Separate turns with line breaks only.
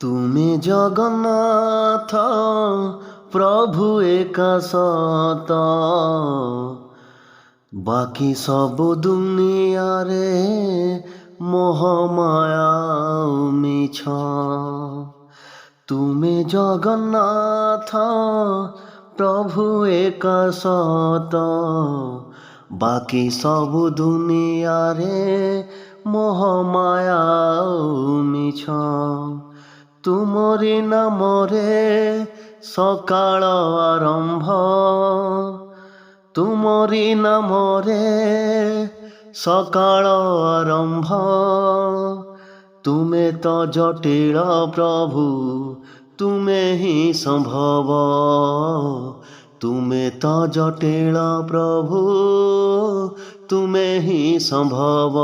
তুমি জগন্নাথ প্রভু একা সত, বাকি সব দুনিয়ারে মোহমায়া মিছ। তুমি জগন্নাথ প্রভু একা সত, বাকি সব দুনিয়ারে মোহমায়া মিছ। তুমরি নামরে সকাଳ আরম্ভ, তুমরি নামরে সকাଳ আরম্ভ। ତୁମେ ତ ଜଟିଳ ପ୍ରଭୁ, ତୁମେ ହିଁ ସମ୍ଭବ। ତୁମେ ତ ଜଟିଳ ପ୍ରଭୁ, ତୁମେ ହିଁ ସମ୍ଭବ।